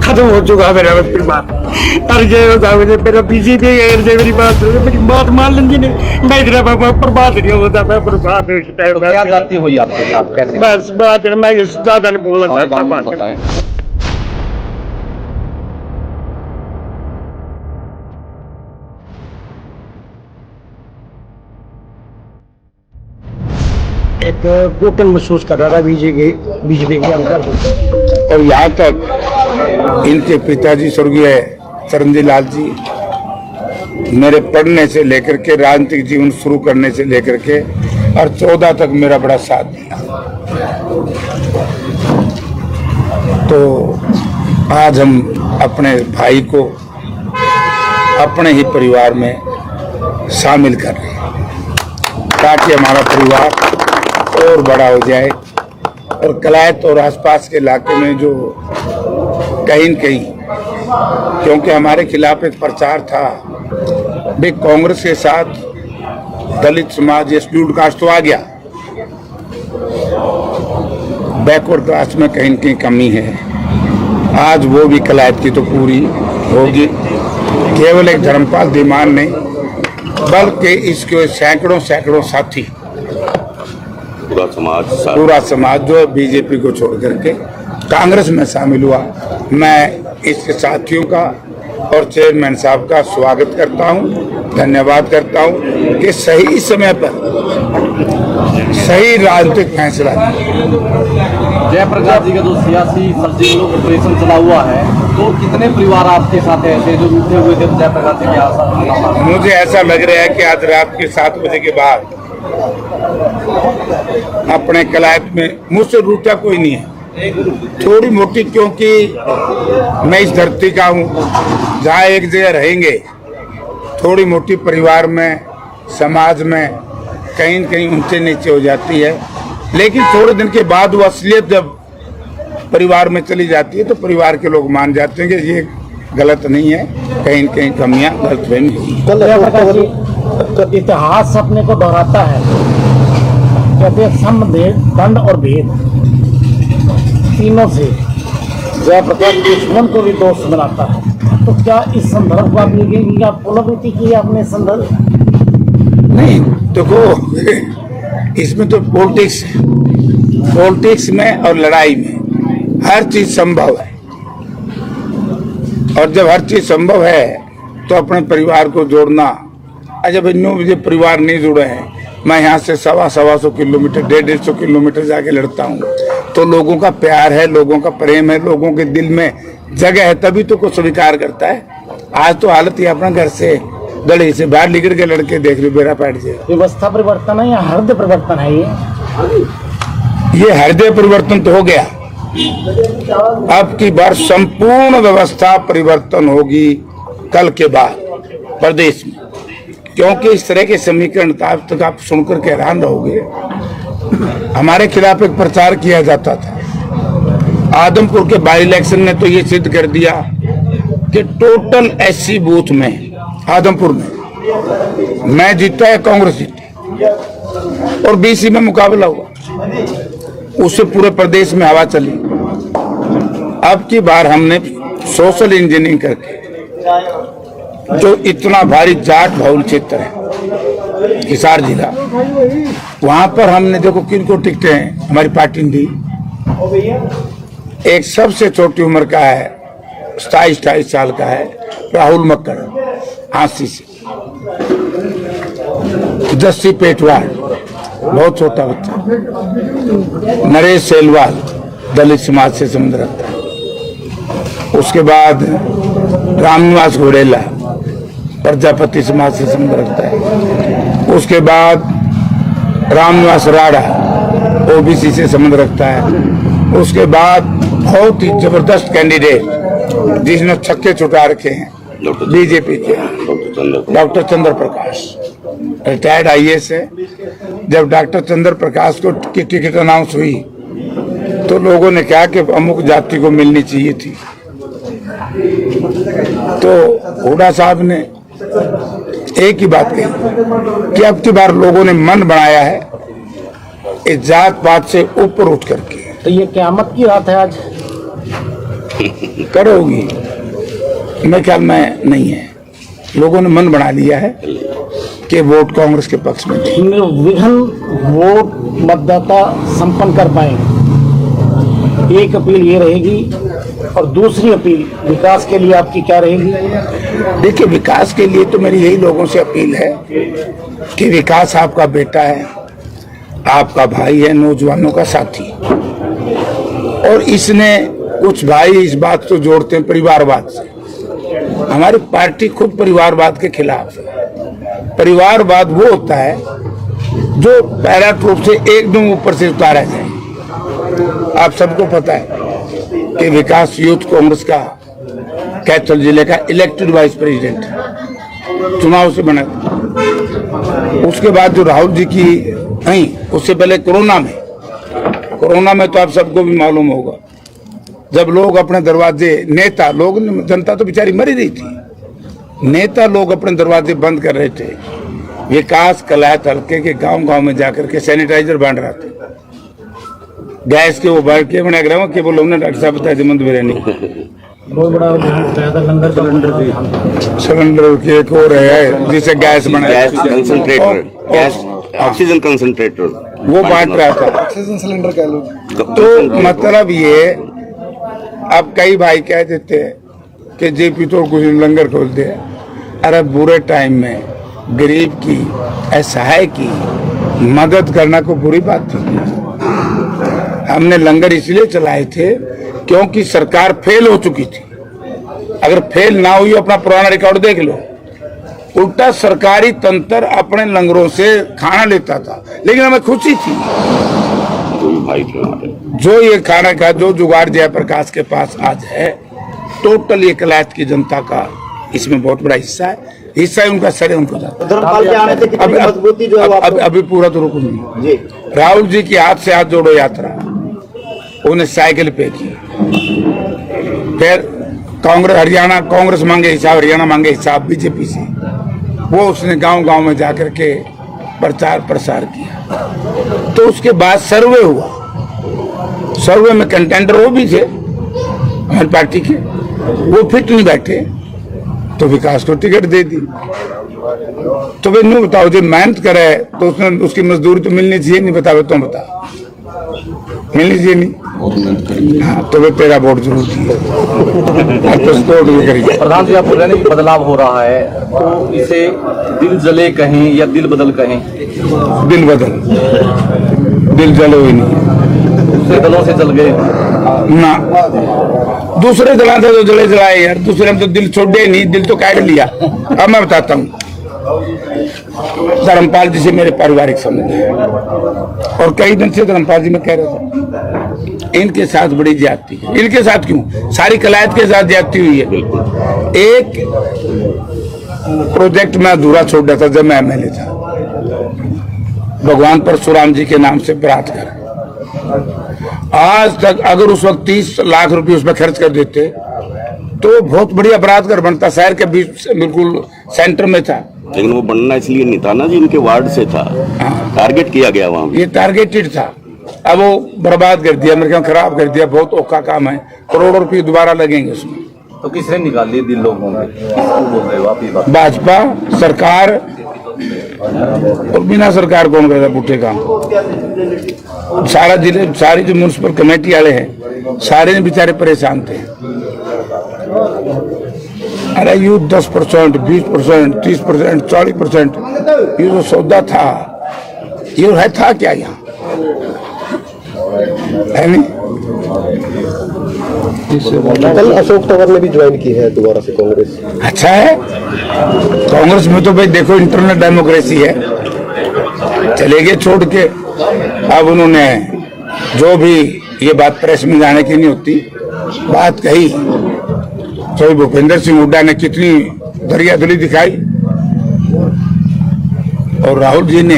खत्म हो चुका मेरा परिवार। और ये होता मुझे मेरा बीजेपी मेरी बात मान लेंगे मैं इतना बर्बाद नहीं होता, मैं बर्बाद क्या गलती हुई आपके साथ, कैसे? बस बात मैं ज्यादा नहीं बोलना चाहता। बताएं। एक घुटन महसूस कर रहा था बीजेपी के अंदर। और यहाँ तक इनके पिताजी स्वर्गीय चरणजीत लाल जी मेरे पढ़ने से लेकर के राजनीतिक जीवन शुरू करने से लेकर के और 14 तक मेरा बड़ा साथ दिया। तो आज हम अपने भाई को अपने ही परिवार में शामिल कर रहे हैं ताकि हमारा परिवार और बड़ा हो जाए और कलायत और आसपास के इलाके में जो कहीं न कहीं, क्योंकि हमारे खिलाफ एक प्रचार था भी कांग्रेस के साथ दलित समाज या शेड्यूल्ड कास्ट तो आ गया, बैकवर्ड क्लास में कहीं न कहीं कमी है। आज वो भी कलायत की तो पूरी होगी। केवल एक धर्मपाल धीमान नहीं बल्कि इसके सैकड़ों सैकड़ों साथी, पूरा समाज जो बीजेपी को छोड़ करके कांग्रेस में शामिल हुआ। मैं इसके साथियों का और चेयरमैन साहब का स्वागत करता हूं, धन्यवाद करता हूं कि सही समय पर सही राजनीतिक फैसला। जयप्रकाश जी का जो सियासी सर्जिकल ऑपरेशन चला हुआ है, तो कितने परिवार आपके साथ ऐसे जो रूठे हुए थे जयप्रकाश जी के आस? मुझे ऐसा लग रहा है कि आज रात के 7 बजे के बाद अपने कलायत में मुझसे रूठा कोई नहीं है, थोड़ी मोटी, क्योंकि मैं इस धरती का हूँ जहाँ एक जगह रहेंगे। थोड़ी मोटी परिवार में समाज में कहीं न कहीं ऊंचे नीचे हो जाती है, लेकिन थोड़े दिन के बाद वो असलियत जब परिवार में चली जाती है तो परिवार के लोग मान जाते हैं कि ये गलत नहीं है, कहीं न कहीं कमियां गलतफहमी तो इतिहास अपने को दोहराता है, कहते हैं सम दंड और भेद तीनों से जयप्रकाश दुश्मन को भी दोस्त बनाता है। तो क्या इस संदर्भ को आप लिखेंगे कि आप पुनरावृत्ति की अपने संदर्भ? नहीं, देखो इसमें तो पॉलिटिक्स में और लड़ाई में हर चीज संभव है, और जब हर चीज संभव है तो अपने परिवार को जोड़ना। जब इन मुझे परिवार नहीं जुड़े हैं, मैं यहाँ से 100-125 किलोमीटर 150 किलोमीटर जाके लड़ता हूँ, तो लोगों का प्यार है, लोगों का प्रेम है, लोगों के दिल में जगह है, तभी तो कुछ स्वीकार करता है। आज तो हालत ही अपना घर से गली से बाहर निकल के लड़के देख लो, बेरा पैट जाए। व्यवस्था परिवर्तन है या हृदय परिवर्तन है? ये हृदय परिवर्तन तो हो गया, अब की बार संपूर्ण व्यवस्था परिवर्तन होगी कल के बाद प्रदेश में, क्योंकि इस तरह के समीकरण अब तक आप सुनकर के हैरान रहोगे। हमारे खिलाफ एक प्रचार किया जाता था, आदमपुर के बाई इलेक्शन ने तो ये सिद्ध कर दिया कि टोटल एससी बूथ में आदमपुर में मैं जीता है, कांग्रेस जीती, और बीसी में मुकाबला हुआ, उससे पूरे प्रदेश में हवा चली। अब की बार हमने सोशल इंजीनियरिंग करके जो इतना भारी जाट बहुल क्षेत्र है हिसार जिला, वहां पर हमने देखो किनको टिकटें हैं हमारी पार्टी ने दी। एक सबसे छोटी उम्र का है, 27-28 साल का है, राहुल मक्कड़ हांसी से, जस्सी पेटवाड़ बहुत छोटा बच्चा, नरेश सेलवाल दलित समाज से संबंध रखता है, उसके बाद रामनिवास घोड़ेला प्रजापति समाज से संबंध रखता है, उसके बाद रामनिवास राणा ओबीसी से संबंध रखता है, उसके बाद बहुत ही जबरदस्त कैंडिडेट जिसने छक्के छुटा रखे हैं बीजेपी के, डॉक्टर चंद्र प्रकाश, रिटायर्ड आईएएस है। जब डॉक्टर चंद्र प्रकाश को की टिकट अनाउंस हुई तो लोगों ने कहा कि अमुक जाति को मिलनी चाहिए थी, तो हुड्डा साहब ने एक ही बात कही कि अब की बार लोगों ने मन बनाया है इस जात पात से ऊपर उठ करके। तो ये क़यामत की रात है आज। करोगी, मेरे ख्याल में नहीं है। लोगों ने मन बना लिया है कि वोट कांग्रेस के पक्ष में थी। निर्विघ्न वोट मतदाता संपन्न कर पाएंगे, एक अपील ये रहेगी। और दूसरी अपील विकास के लिए आपकी क्या रहेगी? देखिए, विकास के लिए तो मेरी यही लोगों से अपील है कि विकास आपका बेटा है, आपका भाई है, नौजवानों का साथी। और इसने कुछ भाई इस बात को जोड़ते हैं परिवारवाद से। हमारी पार्टी खुद परिवारवाद के खिलाफ है। परिवारवाद वो होता है जो पैराट्रूप से एकदम ऊपर से उतारा जाए। आप सबको पता है कि विकास यूथ कांग्रेस का कैथल जिले का इलेक्टेड वाइस प्रेसिडेंट चुनाव से बना। उसके बाद जो राहुल जी की नहीं, उससे पहले कोरोना में तो आप सबको भी मालूम होगा, जब लोग अपने दरवाजे, नेता लोग, जनता तो बेचारी मरी रही थी, नेता लोग अपने दरवाजे बंद कर रहे थे, विकास कलायत हल्के के गांव में जाकर के सैनिटाइजर बांट रहा था, गैस के वो बांट के बना रहा हूँ कि बोलो हमने डॉक्टर साहब बताया मंद में रहने बहुत बड़ा सिलेंडर की एक और है जिसे गैस बनाया, gas concentrator, gas oxygen concentrator वो बांट रहा था। ऑक्सीजन सिलेंडर कह लो। तो मतलब ये, अब कई भाई कह देते हैं कि जेपी तो कुछ लंगर खोल दे। अरे बुरे टाइम में गरीब की, असहाय की मदद करना कोई बुरी बात थी? हमने लंगर इसलिए चलाए थे क्योंकि सरकार फेल हो चुकी थी। अगर फेल ना हुई, अपना पुराना रिकॉर्ड देख लो, उल्टा सरकारी तंत्र अपने लंगरों से खाना लेता था, लेकिन हमें खुशी थी। जो ये खाना का जो जुगाड़ जयप्रकाश के पास आज है, टोटल ये कलायत की जनता का इसमें बहुत बड़ा हिस्सा है उनका सर उनको जाता। धर्मपाल के आने से कितनी मजबूती जो है वो आपको- अभी पूरा तो रुको नहीं। जी राहुल जी की हाथ से हाथ जोड़ो यात्रा, उन्हें साइकिल पे की, फिर कांग्रेस हरियाणा कांग्रेस मांगे हिसाब, हरियाणा मांगे हिसाब बीजेपी से, वो उसने गांव में जाकर के प्रचार प्रसार किया। तो उसके बाद सर्वे हुआ, सर्वे में कंटेंडर वो भी थे हमारी पार्टी के, वो फिट नहीं बैठे तो विकास को टिकट दे दी। तो वे नहीं बताओ, जो मेहनत करे तो उसने उसकी मजदूरी तो मिलनी चाहिए, नहीं बताओ तुम बता, मिलनी चाहिए नहीं? हाँ, तो वे तेरा वोट जरूर चाहिए। तो सपोर्ट भी करिए। प्रधान जी, आप बोल रहे हैं कि बदलाव हो रहा है, तो इसे दिल जले कहें या दिल बदल कहें? दिल बदल, दिल जले हुए नहीं दूसरे दलों से जल गए ना, दूसरे दला से तो जले जलाए यार, दूसरे में तो दिल छोड़े नहीं, दिल तो काट लिया। अब मैं बताता हूँ, धर्मपाल जी से मेरे पारिवारिक संबंध है और कई दिन से धर्मपाल जी में कह रहा था इनके साथ बड़ी ज्यादती है। इनके साथ क्यों, सारी कलायत के साथ ज्यादती हुई है। एक प्रोजेक्ट में अधूरा छोड़ दिया था जब मैं एमएलए था, भगवान परशुराम जी के नाम से बरात कर, आज तक अगर उस वक्त 30 लाख रुपए उसमें खर्च कर देते तो बहुत बड़ी अपराध घर बनता, शहर के बीच बिल्कुल सेंटर में था। लेकिन वो बनना इसलिए नहीं था ना जी, इनके वार्ड से था, टारगेट किया गया वहाँ पे। ये टारगेटेड था, अब वो बर्बाद कर दिया, मेरे ख्याल खराब कर दिया, बहुत औखा काम है, करोड़ों रुपए दोबारा लगेंगे उसमें। तो किसने निकाल लिए दिल लोगों में? किसको बोल रहे हो आप ये बात? भाजपा सरकार और बिना सरकार कौन करता पुट्ठे काम? सारा जिले, सारी जो म्यूनसिपल कमेटी वाले हैं सारे बेचारे परेशान थे। अरे यू 10%, 20%, 30%, 40%, ये जो सौदा था ये है था क्या यहाँ, है नहीं? कल अशोक तंवर ने भी ज्वाइन की है दोबारा से कांग्रेस। अच्छा है, कांग्रेस में तो भाई देखो इंटरनल डेमोक्रेसी है, चले गए छोड़ के। अब उन्होंने जो भी, ये बात प्रेस में जाने की नहीं होती, बात कही, तो भूपेंद्र सिंह हुड्डा ने कितनी दरियादिली दिखाई और राहुल जी ने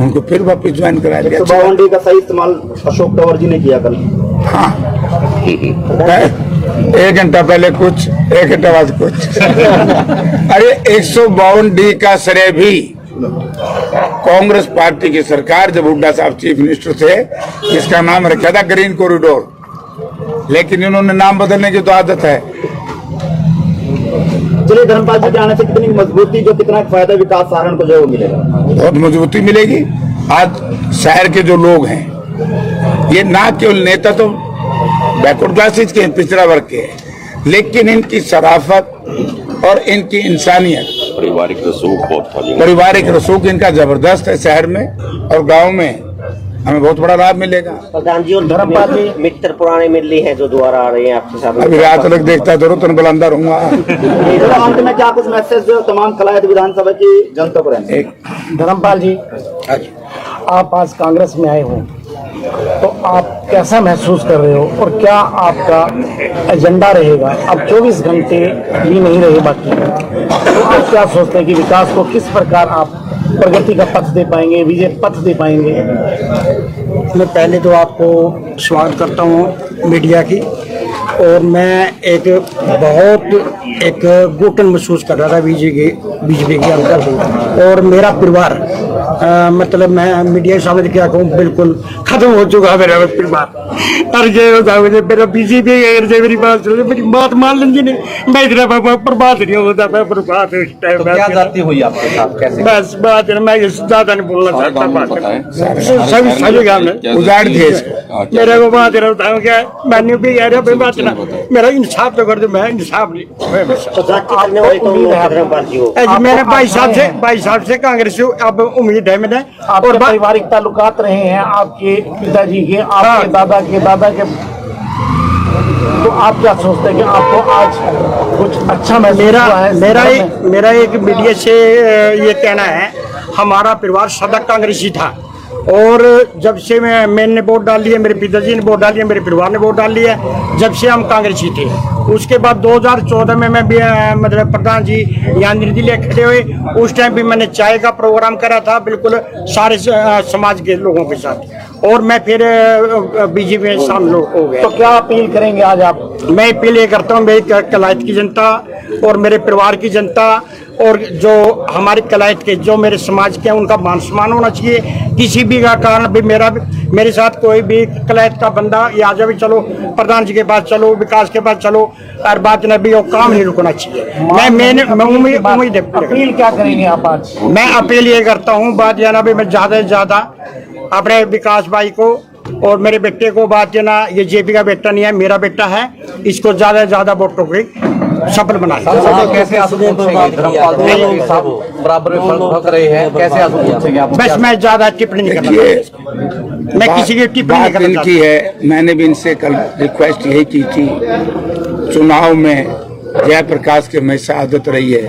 उनको फिर वापस ज्वाइन करा दिया। 152 का सही इस्तेमाल अशोक तंवर जी ने किया कल। हाँ, 1 घंटा पहले कुछ, 1 घंटा बाद कुछ। अरे 152D का श्रेय भी कांग्रेस पार्टी की सरकार, जब हुड्डा साहब चीफ मिनिस्टर थे, इसका नाम रखा था ग्रीन कॉरिडोर। लेकिन इन्होंने नाम बदलने की तो आदत है। चलिए, धर्मपाल जी के आने से कितनी मजबूती, जो कितना फायदा विकास सहारण को जो मिलेगा? बहुत मजबूती मिलेगी। आज शहर के जो लोग हैं, ये ना केवल नेता तो बैकवर्ड क्लासेज के हैं, पिछड़ा वर्ग के हैं, लेकिन इनकी शराफत और इनकी इंसानियत, पारिवारिक रसूख बहुत था जी। पारिवारिक रसूख इनका जबरदस्त है। शहर में और गांव में हमें बहुत बड़ा लाभ मिलेगा। प्रधान जी, और धर्मपाल जी मित्र पुराने मिल रही हैं जो दोबारा आ रहे हैं आपके साथ। अभी रात तक देखता जरूर तो बुलंदा रहूंगा। चलो, अंत में क्या कुछ मैसेज जो तमाम कलायत विधानसभा की जनता को रहेंगे? धर्मपाल जी, आप आज कांग्रेस में आए हो तो आप कैसा महसूस कर रहे हो और क्या आपका एजेंडा रहेगा? अब 24 घंटे भी नहीं रहे बाकी, तो आप क्या सोचते हैं कि विकास को किस प्रकार आप प्रगति का पथ दे पाएंगे, विजय पथ दे पाएंगे? मैं पहले तो आपको स्वागत करता हूँ मीडिया की, और मैं एक घुटन महसूस कर रहा था बीजेपी के अंदर, और मेरा परिवार मतलब मैं मीडिया के सामने क्या कहूँ, बिल्कुल खत्म हो चुका है मेरा परिवार। और ये होता है मेरा बीजेपी, अगर मेरी बात सुन, मेरी बात मान लेंगे नहीं, मैं इतना बर्बाद नहीं होता, मैं बर्बाद उस टाइम। तो क्या जाती हुई आपके साथ, कैसे? बस बात है, मैं ज्यादा नहीं बोलना चाहता। सभी काम में उजाड़ दिए मेरे को बात रहता हूँ, क्या मैंने भी कह रहा बात ना, मेरा इंसाफ तो कर दो, मैं इंसाफ नहीं। मैंने भाई साहब से कांग्रेस से अब उम्मीद है मैंने। आपके पारिवारिक ताल्लुकात रहे हैं आपके पिताजी के, आपके दादा के, तो आप क्या सोचते हैं कि आपको आज कुछ अच्छा महसूस हुआ है? मेरा एक मीडिया से ये कहना है, हमारा परिवार सदा कांग्रेसी था, और जब से मैंने वोट डाल लिया, मेरे पिताजी ने वोट डाल लिया, मेरे परिवार ने वोट डाल लिया, जब से हम कांग्रेसी थे। उसके बाद 2014 में मैं भी मतलब प्रधान जी यहाँ निर्दलीय खड़े हुए, उस टाइम भी मैंने चाय का प्रोग्राम करा था, बिल्कुल सारे समाज के लोगों के साथ, और मैं फिर बीजेपी में शामिल हो गया। तो क्या अपील करेंगे आज आप? मैं अपील ये करता हूँ, मेरी कलायत की जनता और मेरे परिवार की जनता, और जो हमारी कलायत के, जो मेरे समाज के हैं, उनका मान सम्मान होना चाहिए। किसी भी का कारण भी मेरे साथ कोई भी कलायत का बंदा या जब चलो प्रधान जी के पास चलो, विकास के पास चलो, और बात न भी, वो काम नहीं रुकना चाहिए। मैं उम्मीद अपील क्या करेंगे आप आज? मैं अपील ये करता हूँ, बात यह ना भी मैं ज्यादा से ज्यादा अपने विकास भाई को और मेरे बेटे को, बात ये ना, ये जेपी का बेटा नहीं है, मेरा बेटा है, इसको ज्यादा से ज्यादा वोटों की सफल बनाए। कैसे आंसू पूछेंगे? धर्मपाल जी साहब बराबर में फर्क रहे हैं, कैसे आंसू पूछेंगे आप? बस मैं ज्यादा टिप्पणी नहीं करना चाहता, मैं किसी की टिप्पणी नहीं करना की है। मैंने भी इनसे कल रिक्वेस्ट यही की थी, चुनाव में जयप्रकाश की हमेशा आदत रही है,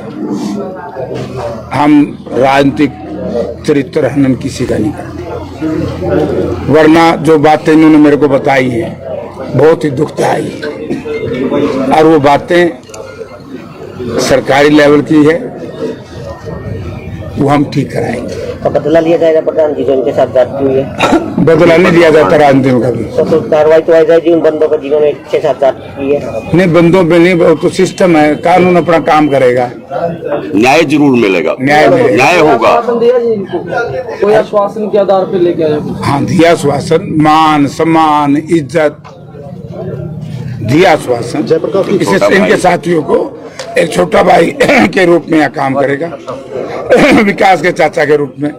हम राजनीतिक चरित्र हनन किसी का नहीं करते, वरना जो बातें इन्होंने मेरे को बताई हैं बहुत ही दुखदायी, और वो बातें सरकारी लेवल की है, वो हम ठीक कराएंगे। तो बदला लिया जाएगा प्रधान जी जो इनके साथ जाती हुई है? बदला नहीं दिया जाता राजनीति में कभी। तो कार्रवाई तो आ जाएगी उन बंदों पर जिन्होंने के साथ जाती की है? नहीं, बंदों पे नहीं, वो तो सिस्टम है, कानून अपना काम करेगा, न्याय जरूर मिलेगा, न्याय मिलेगा, न्याय होगा। कोई आश्वासन के आधार पर लेके आए? हाँ, दिया आश्वासन, मान सम्मान इज्जत दिया आश्वासन। इससे इनके साथियों को एक छोटा भाई के रूप में यहाँ काम करेगा, विकास के चाचा के रूप में।